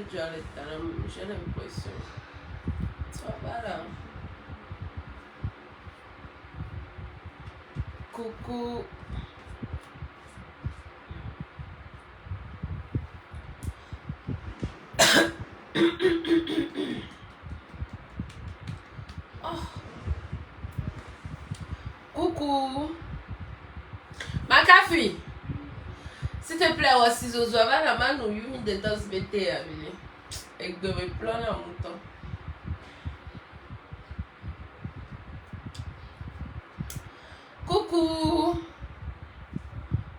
j'ai l'impression. Ça va là. Coucou. Oh. Coucou. Makafi. S'il te plaît, aussi, Zozo, va la main ou yumi de dos bêté à venir. Et que de me plaindre en mouton. Coucou.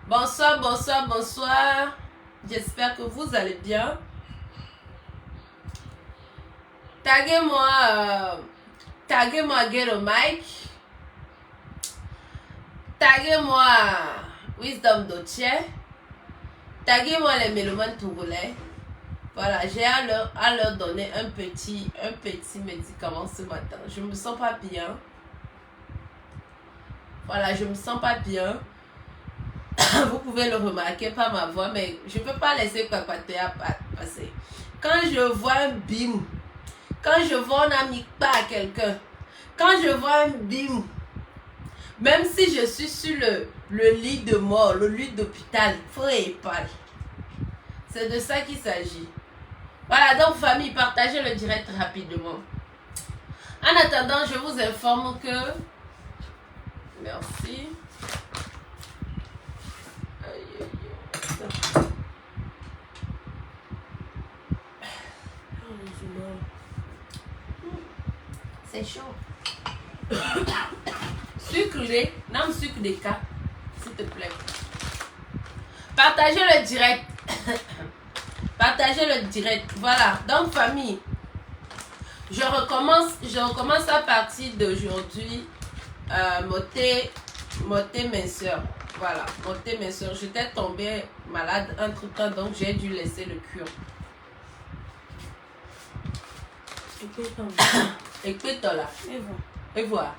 Bonsoir, bonsoir, bonsoir. J'espère que vous allez bien. Taguez-moi Ghetto Mike. Taguez-moi Wisdom Doche. Taguez-moi les mélomanes togolais. Voilà, j'ai à leur donner un petit médicament ce matin. Je me sens pas bien. Voilà, je me sens pas bien. Vous pouvez le remarquer par ma voix, mais je peux pas laisser Kwakwatea passer. Quand je vois un bim, quand je vois un ami pas à quelqu'un, quand je vois un bim, même si je suis sur le lit de mort, le lit d'hôpital, faut épargner. C'est de ça qu'il s'agit. Voilà, donc famille, partagez le direct rapidement. En attendant, je vous informe que... Merci. C'est chaud. Sucré, non sucre de cas, s'il te plaît. Partagez le direct. Partagez le direct. Voilà, donc famille, je recommence à partir d'aujourd'hui. Moté minceur. Voilà, moté minceur. J'étais tombée malade entre temps, donc j'ai dû laisser le cure. Écoute là. Et voilà.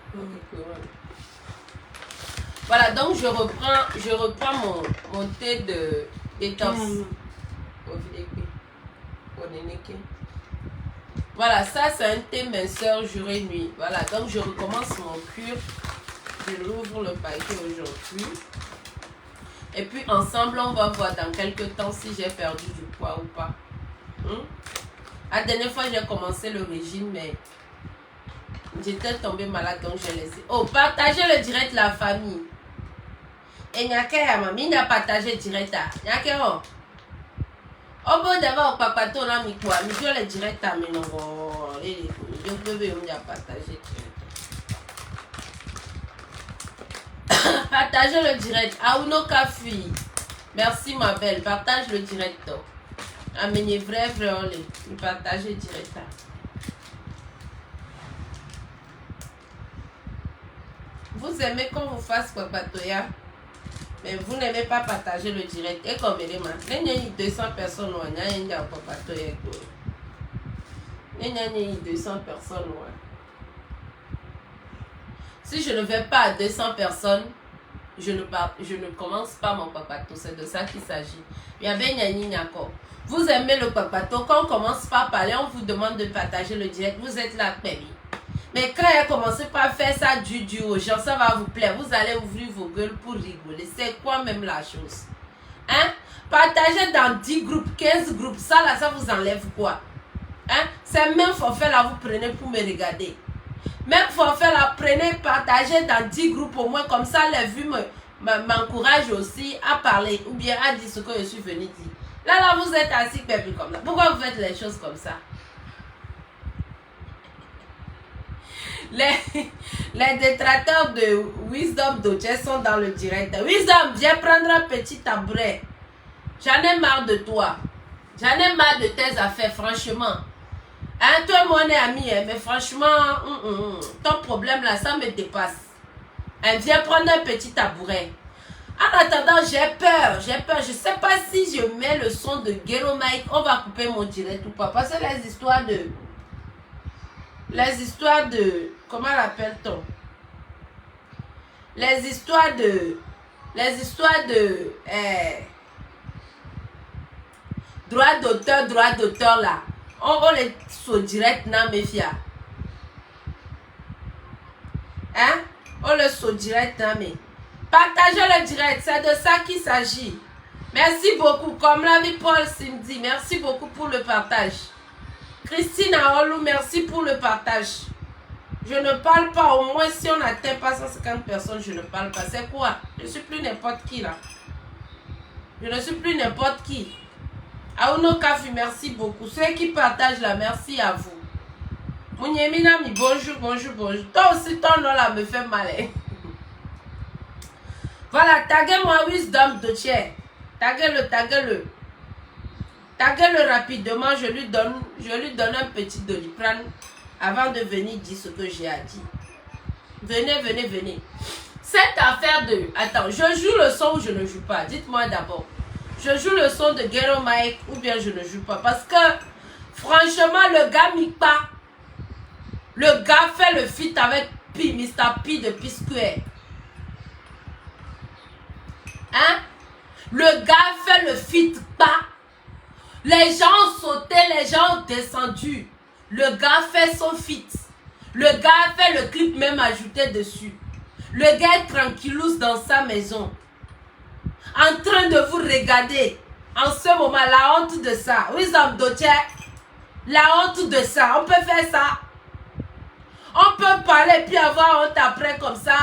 Voilà, donc je reprends mon thé de détox. Voilà, ça c'est un thé minceur jour et nuit. Voilà, donc je recommence mon cure. Je l'ouvre le paquet aujourd'hui. Et puis ensemble, on va voir dans quelques temps si j'ai perdu du poids ou pas. La dernière fois, j'ai commencé le régime, mais j'étais tombée malade, donc j'ai laissé. Oh, partagez le direct, la famille. Et il n'y a partagé direct. Il y a que oh. Oh, bon, d'abord, papa, ton ami, quoi. Mais je le direct à mes noms. Je peux partager direct. Partagez le direct. Auno Kafi. Merci, ma belle. Partage le direct. Amenez vrai, partagez direct. Vous aimez qu'on vous fasse quoi, Patoya? Mais vous n'aimez pas partager le direct. Et comme il est maintenant, il y a 200 personnes. Il y a 200 personnes. Si je ne vais pas à 200 personnes, je ne commence pas mon papato. C'est de ça qu'il s'agit. Il y avait vous aimez le papato. Quand on commence par parler, on vous demande de partager le direct. Vous êtes là, baby. Mais quand elle commence par faire ça du aux gens, ça va vous plaire. Vous allez ouvrir vos gueules pour rigoler. C'est quoi même la chose? Hein? Partagez dans 10 groupes, 15 groupes. Ça là, ça vous enlève quoi? Hein? C'est même forfait là, vous prenez pour me regarder. Même forfait là, prenez, partagez dans 10 groupes au moins. Comme ça, les vues m'encouragent aussi à parler ou bien à dire ce que je suis venu dire. Là, vous êtes assis, baby, comme là. Pourquoi vous faites les choses comme ça? Les détracteurs de Wisdom Doche sont dans le direct. Wisdom, viens prendre un petit tabouret. J'en ai marre de toi. J'en ai marre de tes affaires, franchement. Hein, toi et moi, on est amis, hein, mais franchement, ton problème là, ça me dépasse. Hein, viens prendre un petit tabouret. En attendant, j'ai peur. Je sais pas si je mets le son de Ghetto Mike, on va couper mon direct ou pas. Parce que les histoires de... Comment l'appelle-t-on? Les histoires droit d'auteur là. On les sous direct na méfia. Hein? On le sous direct na mais. Partagez le direct, c'est de ça qu'il s'agit. Merci beaucoup. Comme l'a dit Paul Simdi, merci beaucoup pour le partage. Christine Aolou, merci pour le partage. Je ne parle pas, au moins si on n'atteint pas 150 personnes, je ne parle pas. C'est quoi? Je ne suis plus n'importe qui là. Je ne suis plus n'importe qui. Aouno Kafi, merci beaucoup. Ceux qui partagent là, merci à vous. Mouniéminami, bonjour, bonjour, bonjour. Toi aussi, ton nom là me fait mal. Voilà, taguez-moi Wisdom Doche. Taguez-le, taguez-le. Taguez-le rapidement, je lui donne un petit doliprane avant de venir dire ce que j'ai à dire. Venez, venez, venez. Cette affaire de... Attends, je joue le son ou je ne joue pas? Dites-moi d'abord. Je joue le son de Ghetto Mike ou bien je ne joue pas? Parce que, franchement, le gars mique pas. Le gars fait le feat avec Mr. P de P-Square. Hein? Le gars fait le feat pas. Les gens ont sauté, les gens ont descendu. Le gars fait son feat. Le gars fait le clip même ajouté dessus. Le gars est tranquillous dans sa maison. En train de vous regarder. En ce moment, la honte de ça. Wisdom Doche. La honte de ça. On peut faire ça. On peut parler puis avoir honte après comme ça.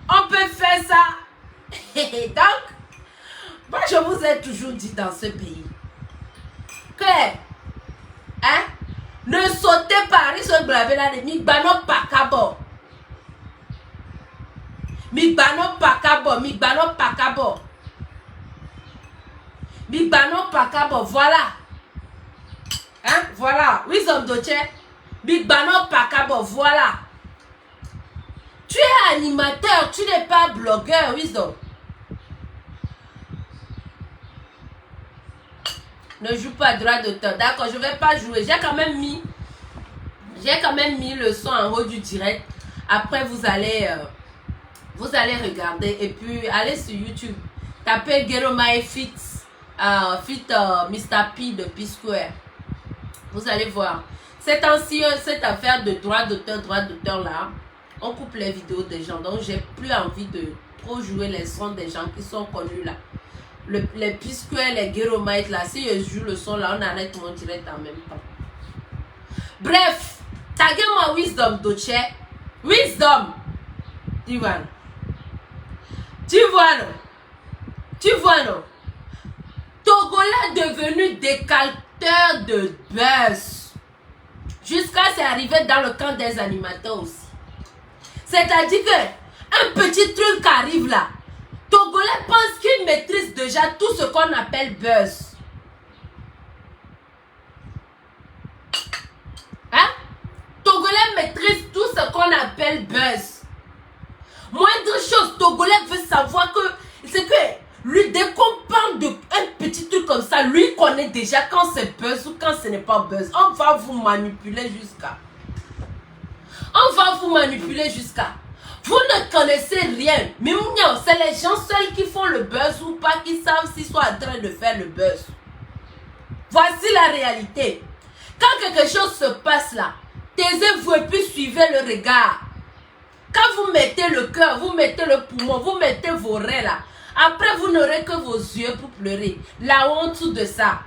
On peut faire ça. Donc, moi je vous ai toujours dit dans ce pays que, hein, ne sautez pas, risque braver là de migbano pakabo. Migbano pakabo, migbano pakabo. Migbano pakabo, voilà. Hein, voilà. Wisdom Doche. Migbano pakabo, voilà. Tu es animateur, tu n'es pas blogueur, Wisdom. Ne joue pas droit d'auteur. D'accord, je ne vais pas jouer. J'ai quand même mis le son en haut du direct. Après, vous allez regarder. Et puis, allez sur YouTube. Tapez Ghetto Mike Fit Mr. P de P-Square. Vous allez voir. Cette affaire de droit d'auteur là, on coupe les vidéos des gens. Donc, j'ai plus envie de trop jouer les sons des gens qui sont connus là. Les P-Square, les Ghetto Mike là, si je joue le son là, on arrête mon direct en même temps. Bref, taguez-moi Wisdom Doche. Wisdom. Tu vois non? Togolais devenu décalqueur de buzz. Jusqu'à c'est arrivé dans le camp des animateurs aussi. C'est-à-dire que un petit truc arrive là. Togolais pense qu'il maîtrise déjà tout ce qu'on appelle buzz. Hein? Togolais maîtrise tout ce qu'on appelle buzz. Moindre chose, Togolais veut savoir que c'est que lui, dès qu'on parle de un petit truc comme ça, lui connaît déjà quand c'est buzz ou quand ce n'est pas buzz. On va vous manipuler jusqu'à. Vous ne connaissez rien. Mais c'est les gens seuls qui font le buzz ou pas, qui savent s'ils sont en train de faire le buzz. Voici la réalité. Quand quelque chose se passe là, taisez-vous et puis suivez le regard. Quand vous mettez le cœur, vous mettez le poumon, vous mettez vos reins là. Après, vous n'aurez que vos yeux pour pleurer. La honte de ça.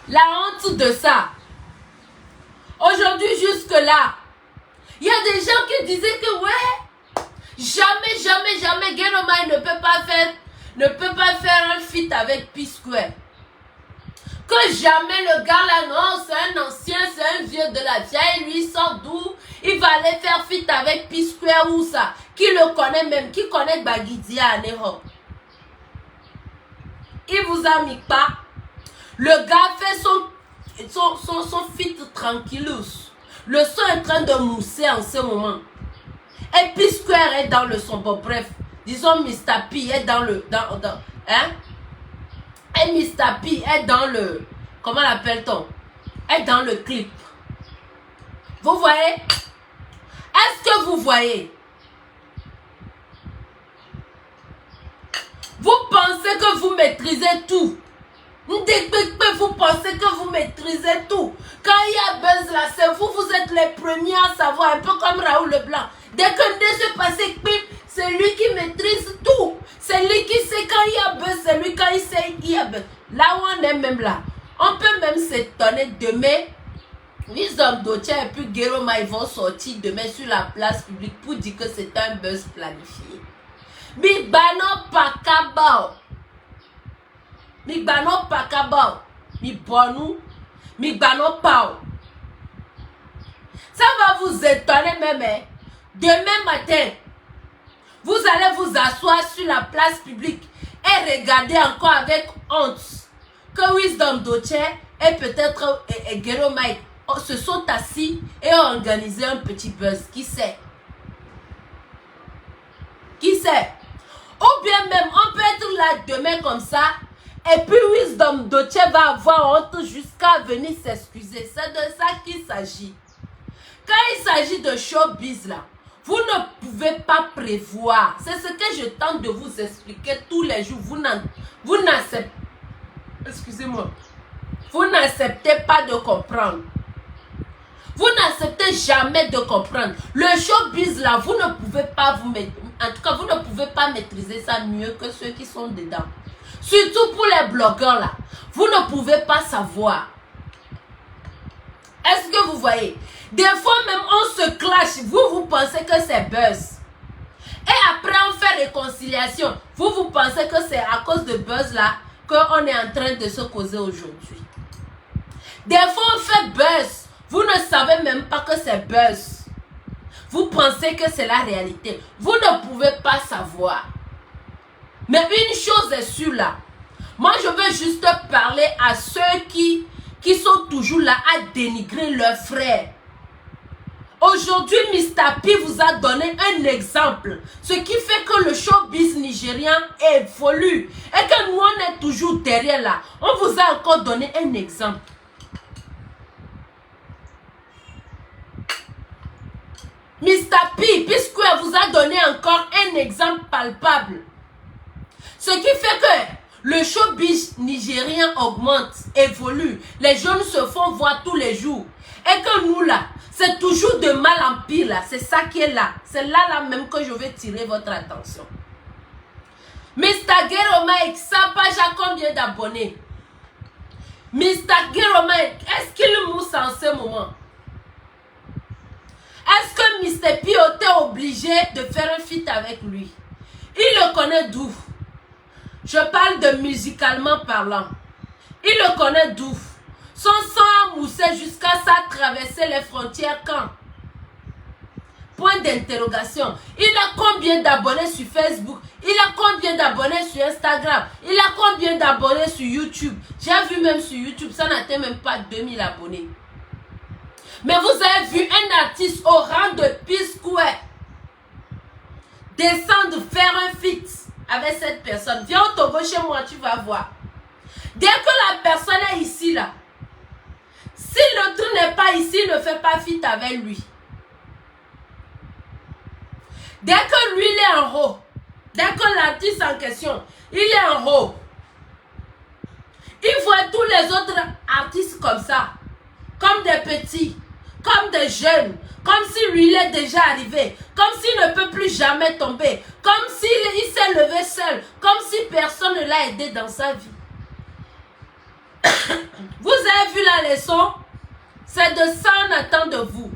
La honte de ça. Aujourd'hui, jusque-là, il y a des gens qui disaient que ouais, jamais Ghetto Mike ne peut pas faire un feat avec P-Square. Que jamais le gars là, non, c'est un ancien, c'est un vieux de la vieille, lui sort d'où? Il va aller faire feat avec P-Square ou ça. Qui le connaît même, qui connaît Bagidia à Nehop. Il vous a mis pas. Le gars fait son feat tranquillous. Le son est en train de mousser en ce moment. Et P-Square est dans le son. Bon, bref, disons Mr. P est dans le... hein? Et Mr. P est dans le... Comment l'appelle-t-on? Est dans le clip. Vous voyez? Est-ce que vous voyez? Vous pensez que vous maîtrisez tout. Vous pensez que vous maîtrisez tout. Quand il y a buzz là, c'est vous, vous êtes les premiers à savoir, un peu comme Raoul Leblanc. Dès que Ndé se passe, c'est lui qui maîtrise tout. C'est lui qui sait quand il y a buzz, c'est lui quand il sait il y a buzz. Là où on est même là, on peut même s'étonner demain. Wisdom Dotia et puis Gueroma, ils vont sortir demain sur la place publique pour dire que c'est un buzz planifié. Migbano Pakabao. Migbano Pakabao. Mibonu. Migbano Pao. Ça va vous étonner même. Hein? Demain matin, vous allez vous asseoir sur la place publique et regarder encore avec honte que Wisdom Dotia et peut-être Gueroma se sont assis et ont organisé un petit buzz. Qui sait? Qui sait? Ou bien même, on peut être là demain comme ça, et puis Wisdom Dotia va avoir honte jusqu'à venir s'excuser. C'est de ça qu'il s'agit. Quand il s'agit de showbiz là, vous ne pouvez pas prévoir. C'est ce que je tente de vous expliquer tous les jours. Vous n'acceptez, excusez-moi, vous n'acceptez pas de comprendre. Vous n'acceptez jamais de comprendre. Le showbiz là, vous ne pouvez pas vous mettre. En tout cas, vous ne pouvez pas maîtriser ça mieux que ceux qui sont dedans. Surtout pour les blogueurs là. Vous ne pouvez pas savoir. Est-ce que vous voyez? Des fois même on se clash. Vous pensez que c'est buzz. Et après on fait réconciliation. Vous pensez que c'est à cause de buzz là qu'on est en train de se causer aujourd'hui. Des fois on fait buzz. Vous ne savez même pas que c'est buzz. Vous pensez que c'est la réalité. Vous ne pouvez pas savoir. Mais une chose est sûre là. Moi, je veux juste parler à ceux qui sont toujours là à dénigrer leurs frères. Aujourd'hui, Mr. P vous a donné un exemple. Ce qui fait que le showbiz nigérien évolue. Et que nous, on est toujours derrière là. On vous a encore donné un exemple. Mr. P, puisqu'il vous a donné encore un exemple palpable. Ce qui fait que le showbiz nigérien augmente, évolue. Les jeunes se font voir tous les jours. Et que nous là, c'est toujours de mal en pire là. C'est ça qui est là. C'est là même que je vais tirer votre attention. Mr. Gueroma, sa page a combien d'abonnés? Mr. Gueroma, est-ce qu'il mousse en ce moment? Est-ce que Mr. P était obligé de faire un feat avec lui? Il le connaît d'où? Je parle de musicalement parlant. Il le connaît d'où? Son sang a moussé jusqu'à ça traverser les frontières quand? Point d'interrogation. Il a combien d'abonnés sur Facebook? Il a combien d'abonnés sur Instagram? Il a combien d'abonnés sur YouTube? J'ai vu même sur YouTube, ça n'atteint même pas 2000 abonnés. Mais vous avez vu un artiste au rang de P-Square descendre faire un feat avec cette personne. Viens au Togo chez moi, tu vas voir. Dès que la personne est ici, là, si l'autre n'est pas ici, il ne fait pas feat avec lui. Dès que lui, il est en haut, dès que l'artiste en question, il est en haut, il voit tous les autres artistes comme ça, comme des petits, comme des jeunes, comme si lui il est déjà arrivé, comme s'il ne peut plus jamais tomber, comme s'il s'est levé seul, comme si personne ne l'a aidé dans sa vie. Vous avez vu la leçon? C'est de ça qu'on attend de vous.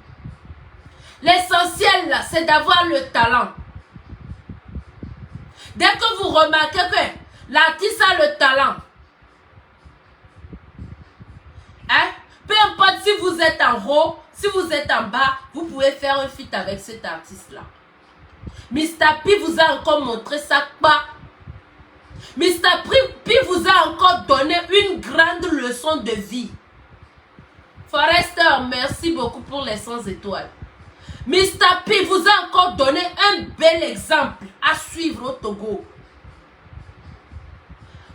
L'essentiel là, c'est d'avoir le talent. Dès que vous remarquez que l'artiste a le talent, hein? Peu importe si vous êtes en haut, si vous êtes en bas, vous pouvez faire un feat avec cet artiste-là. Mr. P vous a encore montré ça pas. Mr. P vous a encore donné une grande leçon de vie. Forrester, merci beaucoup pour les 100 étoiles. Mr. P vous a encore donné un bel exemple à suivre au Togo.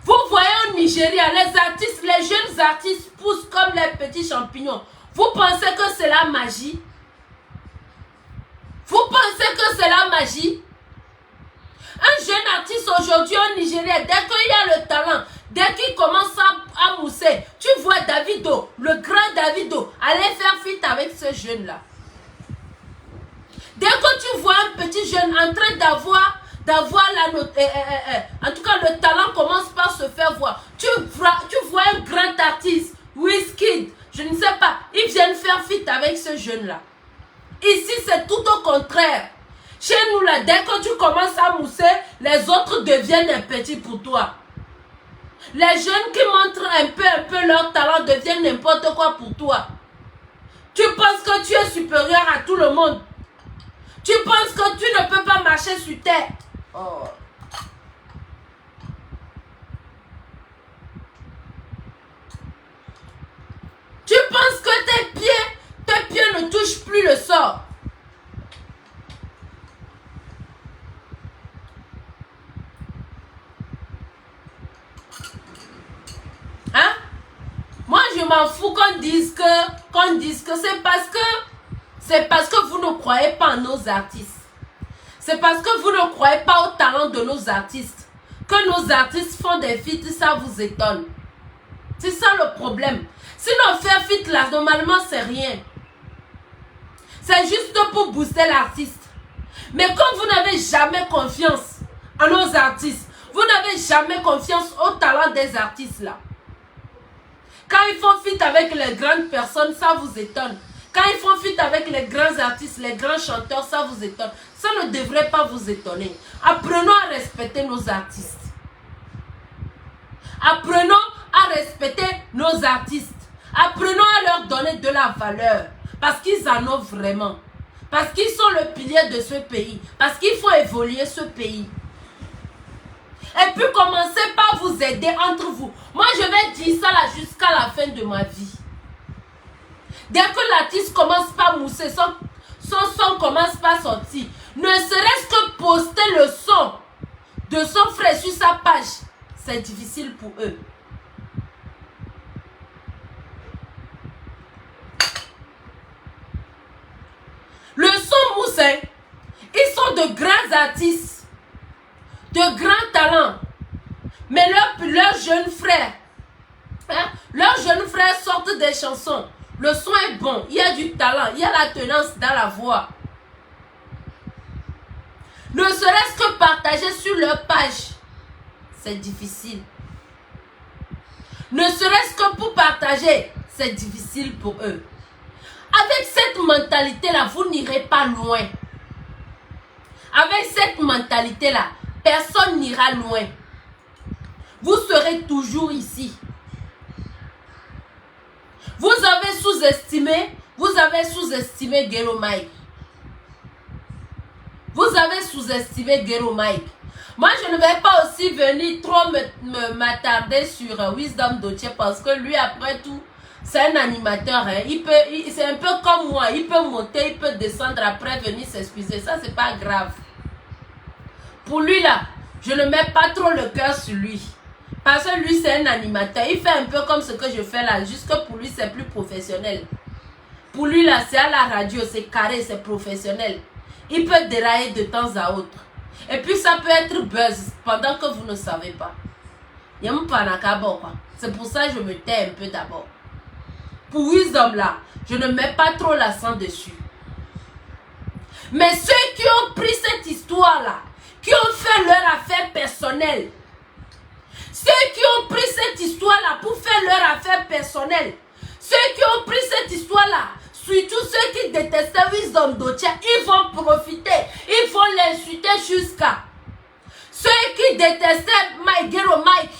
Vous voyez au Nigeria, les artistes, les jeunes artistes poussent comme les petits champignons. Vous pensez que c'est la magie? Vous pensez que c'est la magie? Un jeune artiste aujourd'hui au Nigeria, dès qu'il y a le talent, dès qu'il commence à mousser, tu vois Davido, le grand Davido, aller faire feat avec ce jeune-là. Dès que tu vois un petit jeune en train d'avoir la note, en tout cas le talent commence par se faire voir. Tu vois un grand artiste, Wizkid, je ne sais pas, ils viennent faire feat avec ce jeune-là. Ici, c'est tout au contraire. Chez nous, là, dès que tu commences à mousser, les autres deviennent un petit pour toi. Les jeunes qui montrent un peu leur talent deviennent n'importe quoi pour toi. Tu penses que tu es supérieur à tout le monde. Tu penses que tu ne peux pas marcher sur terre. Oh. Tu penses que tes pieds ne touchent plus le sol. Hein? Moi, je m'en fous qu'on dise que c'est parce que vous ne croyez pas en nos artistes. C'est parce que vous ne croyez pas au talent de nos artistes que nos artistes font des feats, ça vous étonne. C'est ça le problème. Sinon, faire feat là, normalement, c'est rien. C'est juste pour booster l'artiste. Mais quand vous n'avez jamais confiance en nos artistes, vous n'avez jamais confiance au talent des artistes là. Quand ils font feat avec les grandes personnes, ça vous étonne. Quand ils font feat avec les grands artistes, les grands chanteurs, ça vous étonne. Ça ne devrait pas vous étonner. Apprenons à respecter nos artistes. Apprenons à respecter nos artistes. Apprenons à leur donner de la valeur. Parce qu'ils en ont vraiment. Parce qu'ils sont le pilier de ce pays. Parce qu'il faut évoluer ce pays. Et puis commencez par vous aider entre vous. Moi je vais dire ça là jusqu'à la fin de ma vie. Dès que l'artiste commence par mousser, son son commence par sortir. Ne serait-ce que poster le son de son frère sur sa page, c'est difficile pour eux. Le son mousse, hein, ils sont de grands artistes, de grands talents. Mais leurs jeunes frères, leurs jeunes frères sortent des chansons. Le son est bon, il y a du talent, il y a la tenance dans la voix. Ne serait-ce que partager sur leur page, c'est difficile. Ne serait-ce que pour partager, c'est difficile pour eux. Avec cette mentalité-là, vous n'irez pas loin. Avec cette mentalité-là, personne n'ira loin. Vous serez toujours ici. Vous avez sous-estimé Gero Mike. Vous avez sous-estimé Gero Mike. Moi, je ne vais pas aussi venir trop m'attarder sur Wisdom Doche parce que lui, après tout, c'est un animateur. Hein. C'est un peu comme moi. Il peut monter, il peut descendre, après venir s'excuser. Ça, c'est pas grave. Pour lui, là, je ne mets pas trop le cœur sur lui. Parce que lui, c'est un animateur. Il fait un peu comme ce que je fais là. Juste que pour lui, c'est plus professionnel. Pour lui, là, c'est à la radio, c'est carré, c'est professionnel. Il peut dérailler de temps à autre. Et puis, ça peut être buzz pendant que vous ne savez pas. C'est pour ça que je me tais un peu d'abord. Pour Wisdom, là, je ne mets pas trop l'accent dessus. Mais ceux qui ont pris cette histoire-là, qui ont fait leur affaire personnelle, ceux qui ont pris cette histoire-là pour faire leur affaire personnelle, ceux qui ont pris cette histoire-là, surtout ceux qui détestaient Wisdom Doche, ils vont profiter, ils vont l'insulter jusqu'à. Ceux qui détestaient Gero Mike,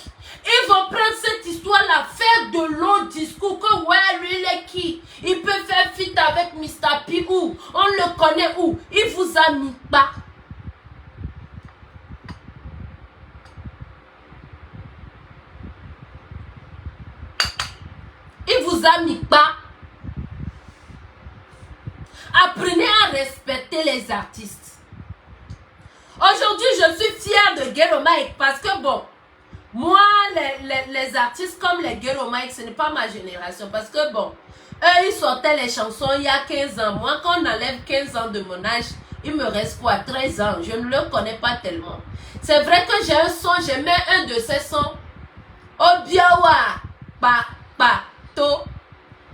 ils vont prendre cette histoire-là, faire de longs discours, que ouais, lui il est qui? Il peut faire feat avec Mr. P où? On le connaît où? Il vous a mis pas. Il vous a mis pas. Apprenez à respecter les artistes. Aujourd'hui, je suis fière de Gero Mike parce que bon, moi, les artistes comme les Gero Mike, ce n'est pas ma génération. Parce que bon, eux, ils sortaient les chansons il y a 15 ans. Moi, quand on enlève 15 ans de mon âge, il me reste quoi? 13 ans. Je ne le connais pas tellement. C'est vrai que j'ai un son, j'aimais un de ces sons. Obiawa, to.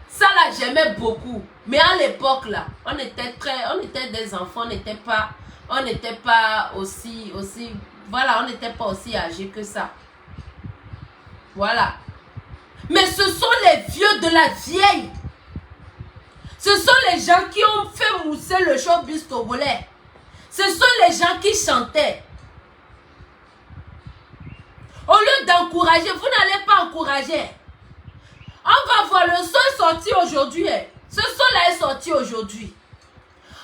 Ça là, j'aimais beaucoup. Mais à l'époque là, on était des enfants, on n'était pas aussi, voilà, on n'était pas aussi âgés que ça. Voilà. Mais ce sont les vieux de la vieille. Ce sont les gens qui ont fait mousser le showbiz togolais. Ce sont les gens qui chantaient. Au lieu d'encourager, vous n'allez pas encourager. On va voir, le son est sorti aujourd'hui. Ce son-là est sorti aujourd'hui.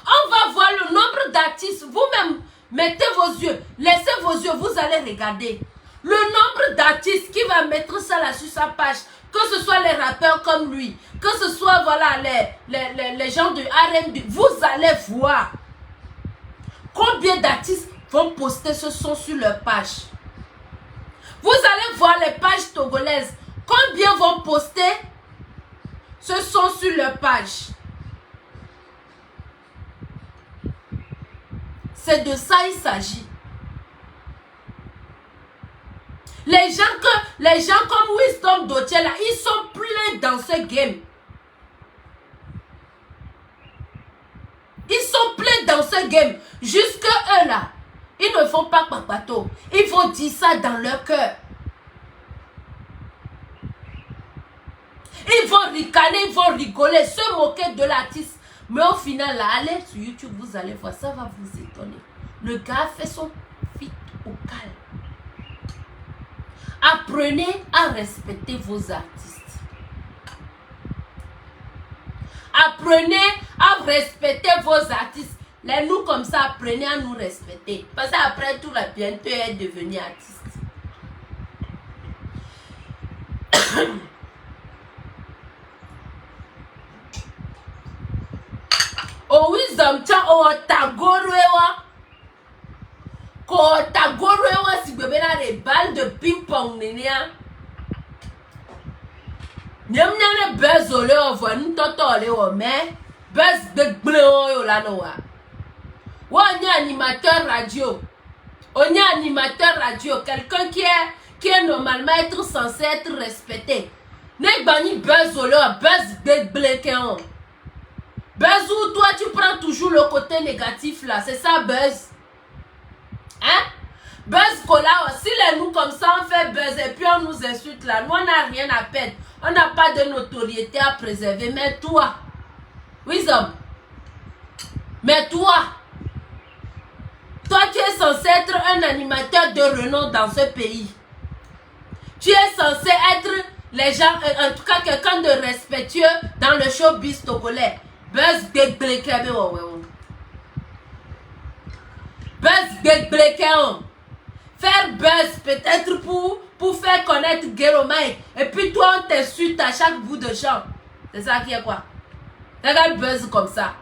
On va voir le nombre d'artistes. Vous-même, mettez vos yeux. Laissez vos yeux, vous allez regarder. Le nombre d'artistes qui va mettre ça là sur sa page. Que ce soit les rappeurs comme lui. Que ce soit voilà, les gens de R&B. Vous allez voir. Combien d'artistes vont poster ce son sur leur page. Vous allez voir les pages togolaises. Combien vont poster ce son sur leur page. C'est de ça il s'agit. Les gens comme Wisdom Dotier là, ils sont pleins dans ce game. Ils sont pleins dans ce game. Jusque eux là, ils ne font pas papato. Ils vont dire ça dans leur cœur. Ils vont ricaner, ils vont rigoler, se moquer de l'artiste. Mais au final, là, allez sur YouTube, vous allez voir, ça va vous étonner. Le gars fait son fit au calme. Apprenez à respecter vos artistes. Apprenez à respecter vos artistes. Les nous comme ça, apprenez à nous respecter. Parce qu'après tout, là, bientôt, elle est devenue artiste. O Wisdom cha o tagorewa. Ko tagorewa si bébé là les balles de ping-pong nénia. Nyam nyane buzz ole o voix nous toto ole o mais buzz de bleu yo là no wa. Wa ni animateur radio. On est animateur radio, quelqu'un qui est normalement être censé être respecté. N'est bani buzz ole o buzz de bleu. Buzz où toi tu prends toujours le côté négatif là, c'est ça buzz. Hein? Buzz Cola, si les nous comme ça on fait buzz et puis on nous insulte là, nous on n'a rien à perdre. On n'a pas de notoriété à préserver. Mais toi, Wisdom, mais toi tu es censé être un animateur de renom dans ce pays. Tu es censé être les gens, en tout cas quelqu'un de respectueux dans le showbiz togolais. Buzz big blake faire buzz peut-être pour faire connaître Guéromai. Et puis toi on t'insulte à chaque bout de champ. C'est ça qui est quoi? Regarde buzz comme ça.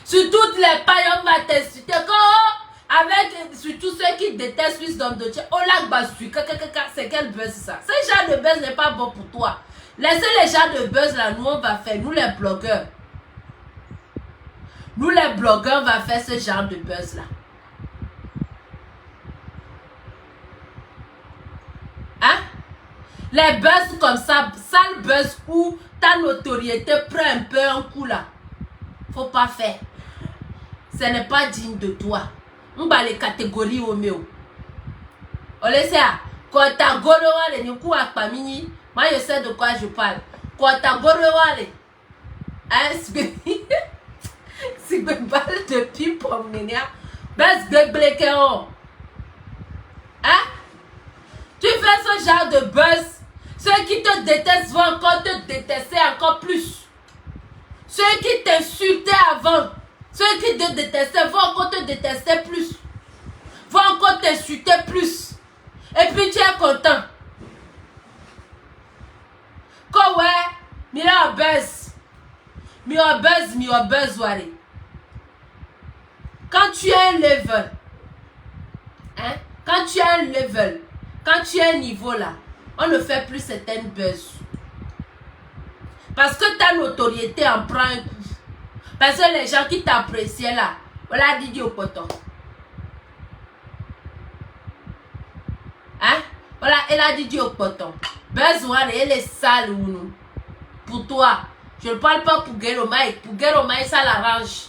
Sur toutes les pailles on va t'insulter. Avec surtout ceux qui détestent Wisdom Dotier. Oh là bassu. C'est quel buzz ça? Ce genre de buzz n'est pas bon pour toi. Laissez les gens de buzz là, nous on va faire. Nous les blogueurs. Nous les blogueurs, on va faire ce genre de buzz là. Hein? Les buzz comme ça, sale buzz où ta notoriété prend un peu un coup là. Faut pas faire. Ce n'est pas digne de toi. On va les catégories au mieux. On les sait. Quand ta gorowa les nikou à Pamini, moi je sais de quoi je parle. Quand ta gorowa les. Hein? C'est une balle de pipe pour m'énerver. Buzz de bléquéon. Hein? Tu fais ce genre de buzz. Ceux qui te détestent vont encore te détester encore plus. Ceux qui t'insultaient avant, ceux qui te détestaient vont encore te détester plus. Vont encore t'insulter plus. Et puis tu es content. Quoi ouais? Mira buzz. Mi-buzz, wale. Quand tu as un level, hein? Quand tu as un level, quand tu as un niveau là, on ne fait plus certaines buzz. Parce que ta notoriété en prend un coup. Parce que les gens qui t'appréciaient là, voilà dit au poton. elle a dit au poton. Besoin, elle est sale ou non. Pour toi. Je ne parle pas pour Gueromai. Pour Gueromai, ça l'arrange.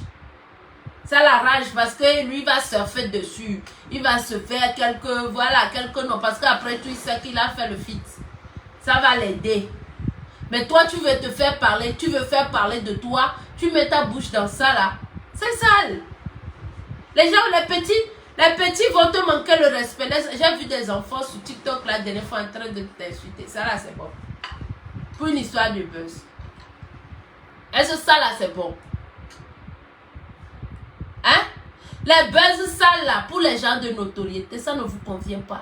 Ça l'arrange parce que lui va surfer dessus. Il va se faire quelques noms. Parce qu'après tout, il sait qu'il a fait le fit. Ça va l'aider. Mais toi, tu veux te faire parler. Tu veux faire parler de toi. Tu mets ta bouche dans ça là. C'est sale. Les gens, les petits vont te manquer le respect. J'ai vu des enfants sur TikTok la dernière fois en train de t'insulter. Ça là, c'est bon. Pour une histoire de buzz. Est-ce que ça là, c'est bon? Hein? Les buzz sales là, pour les gens de notoriété, ça ne vous convient pas.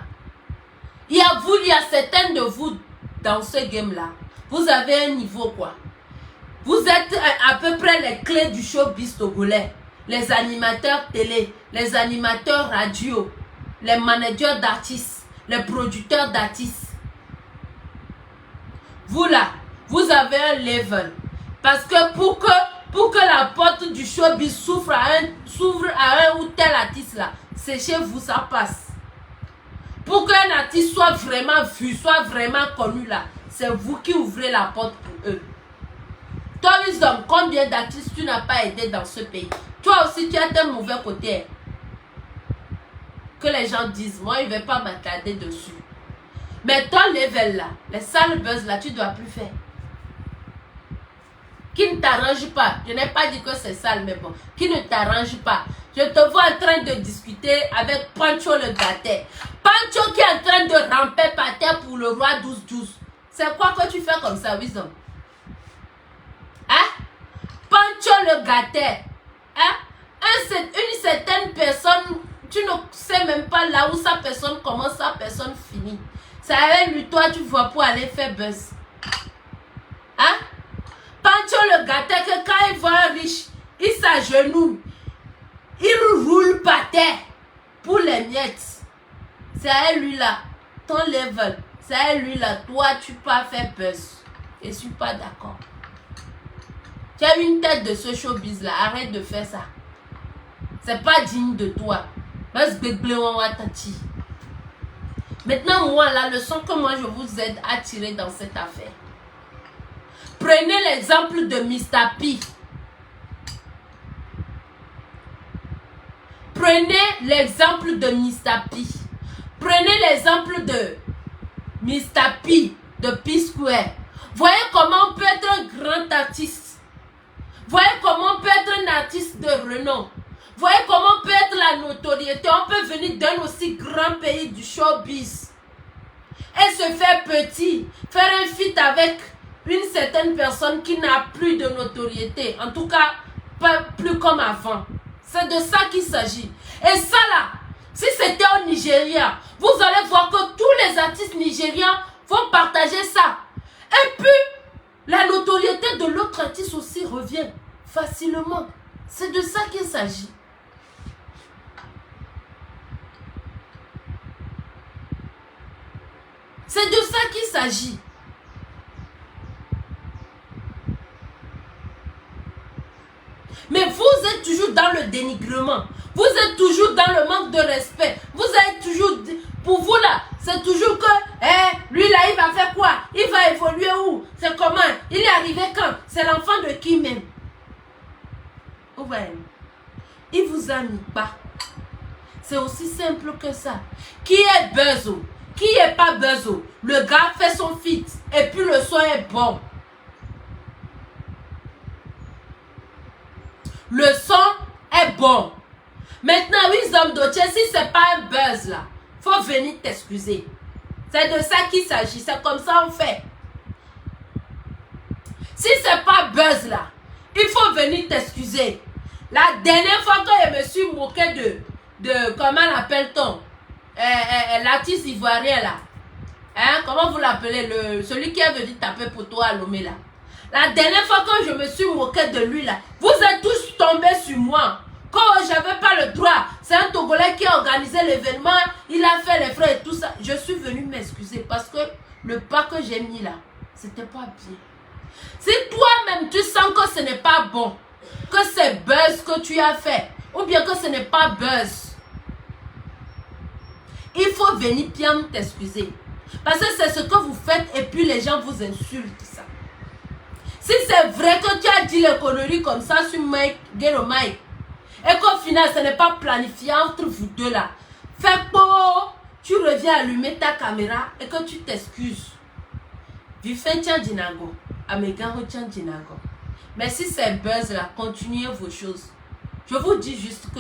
Il y a certains de vous dans ce game là. Vous avez un niveau quoi. Vous êtes à peu près les clés du showbiz togolais. Les animateurs télé, les animateurs radio, les managers d'artistes, les producteurs d'artistes. Vous là, vous avez un level. Parce que pour que la porte du showbiz s'ouvre à un ou tel artiste là, c'est chez vous ça passe. Pour qu'un artiste soit vraiment vu, soit vraiment connu là, c'est vous qui ouvrez la porte pour eux. Toi, Wisdom, combien d'artistes tu n'as pas aidé dans ce pays? Toi aussi, tu as tes mauvais côtés. Que les gens disent, moi, je ne vais pas m'attarder dessus. Mais ton level là, les sales buzz là, tu ne dois plus faire. Qui ne t'arrange pas. Je n'ai pas dit que c'est sale, mais bon. Qui ne t'arrange pas. Je te vois en train de discuter avec Pancho le gâté. Pancho qui est en train de ramper par terre pour le roi 12-12. C'est quoi que tu fais comme ça, Wisdom? Hein? Pancho le gâté. Hein? Une certaine personne, tu ne sais même pas là où sa personne commence, sa personne finit. C'est avec lui, toi, tu vois, pour aller faire buzz. Hein? Pancho le gâté, que quand il voit un riche, il s'agenouille. Il roule par terre pour les miettes. C'est à lui là, ton level. C'est à lui là, toi, tu peux faire buzz. Je ne suis pas d'accord. Tu as une tête de ce showbiz là, arrête de faire ça. C'est pas digne de toi. Maintenant, moi, la leçon que moi je vous aide à tirer dans cette affaire. Prenez l'exemple de Mr. P. Prenez l'exemple de Mr. P. Prenez l'exemple de Mr. P, de P Square. Voyez comment on peut être un grand artiste. Voyez comment on peut être un artiste de renom. Voyez comment on peut être la notoriété. On peut venir d'un aussi grand pays du showbiz. Et se faire petit. Faire un feat avec une certaine personne qui n'a plus de notoriété. En tout cas, pas plus comme avant. C'est de ça qu'il s'agit. Et ça là, si c'était au Nigeria, vous allez voir que tous les artistes nigériens vont partager ça. Et puis, la notoriété de l'autre artiste aussi revient facilement. C'est de ça qu'il s'agit. C'est de ça qu'il s'agit. Mais vous êtes toujours dans le dénigrement. Vous êtes toujours dans le manque de respect. Vous êtes toujours... Pour vous là, c'est toujours que... lui là, il va faire quoi? Il va évoluer où? C'est comment? Il est arrivé quand? C'est l'enfant de qui même? Ouais. Il vous a mis pas. C'est aussi simple que ça. Qui est buzzo? Qui est pas buzzo? Le gars fait son feat. Et puis le son est bon. Le son est bon. Maintenant, Wisdom Doche, si c'est pas un buzz là, faut venir t'excuser. C'est de ça qu'il s'agit. C'est comme ça on fait. Si c'est pas buzz là, il faut venir t'excuser. La dernière fois que je me suis moqué de comment l'appelle-t-on? L'artiste ivoirien là. Hein? Comment vous l'appelez? Celui qui est venu taper pour toi à Lomé là. La dernière fois que je me suis moqué de lui là, vous êtes tous tombés sur moi. Quand j'avais pas le droit, c'est un Togolais qui a organisé l'événement, il a fait les frais et tout ça. Je suis venu m'excuser parce que le pas que j'ai mis là, c'était pas bien. Si toi-même tu sens que ce n'est pas bon, que c'est buzz que tu as fait, ou bien que ce n'est pas buzz, il faut venir bien t'excuser. Parce que c'est ce que vous faites et puis les gens vous insultent ça. Si c'est vrai que tu as dit les conneries comme ça sur Mike, Ghetto Mike, et qu'au final ce n'est pas planifié entre vous deux là, fais quoi? Tu reviens allumer ta caméra et que tu t'excuses. Vifen Dinago, Amegaro Dinago. Mais si c'est buzz là, continuez vos choses. Je vous dis juste que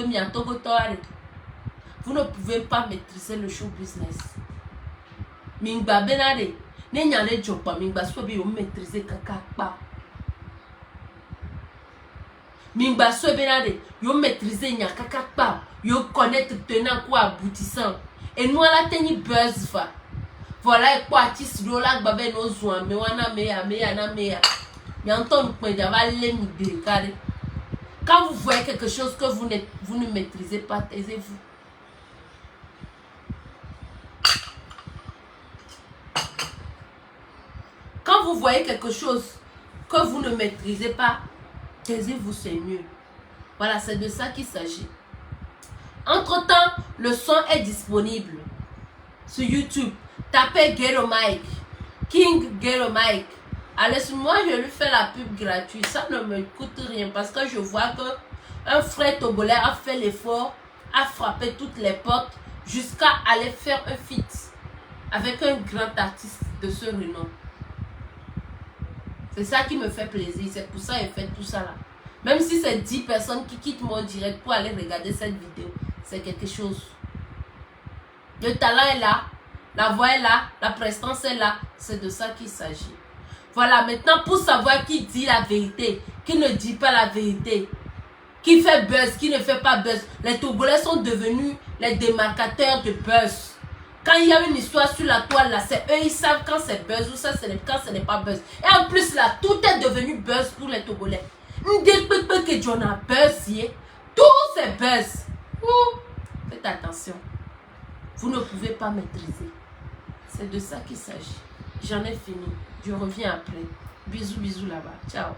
vous ne pouvez pas maîtriser le show business. Mingba benade, ne nyane jopa mingba sobi yo maîtriser kaka pa. Mingba sobi benade, yo maîtriser nya kaka pa, yo connaître tenant quoi aboutissant. Et nous la teni buzz fa. Voilà quoi artiste là babe no zouan me wana meya. Yanton point d'ava lemi décalé. Quand vous voyez quelque chose que vous ne maîtrisez pas, taisez-vous. Quand vous voyez quelque chose que vous ne maîtrisez pas, taisez-vous, c'est mieux. Voilà, c'est de ça qu'il s'agit. Entre-temps, le son est disponible sur YouTube. Tapez Ghetto Mike, King Ghetto Mike. Allez, moi, je lui fais la pub gratuite. Ça ne me coûte rien parce que je vois que un frère togolais a fait l'effort, a frappé toutes les portes jusqu'à aller faire un feat avec un grand artiste de ce renom. C'est ça qui me fait plaisir. C'est pour ça que je fais tout ça là. Même si c'est 10 personnes qui quittent mon direct pour aller regarder cette vidéo, c'est quelque chose. Le talent est là, la voix est là, la prestance est là. C'est de ça qu'il s'agit. Voilà, maintenant pour savoir qui dit la vérité, qui ne dit pas la vérité, qui fait buzz, qui ne fait pas buzz. Les Togolais sont devenus les démarcateurs de buzz. Quand il y a une histoire sur la toile, là, c'est eux, ils savent quand c'est buzz ou ça, quand ce n'est pas buzz. Et en plus, là, tout est devenu buzz pour les Togolais. Que John a buzz, tout c'est buzz. Faites attention. Vous ne pouvez pas maîtriser. C'est de ça qu'il s'agit. J'en ai fini. Je reviens après. Bisous, bisous là-bas. Ciao.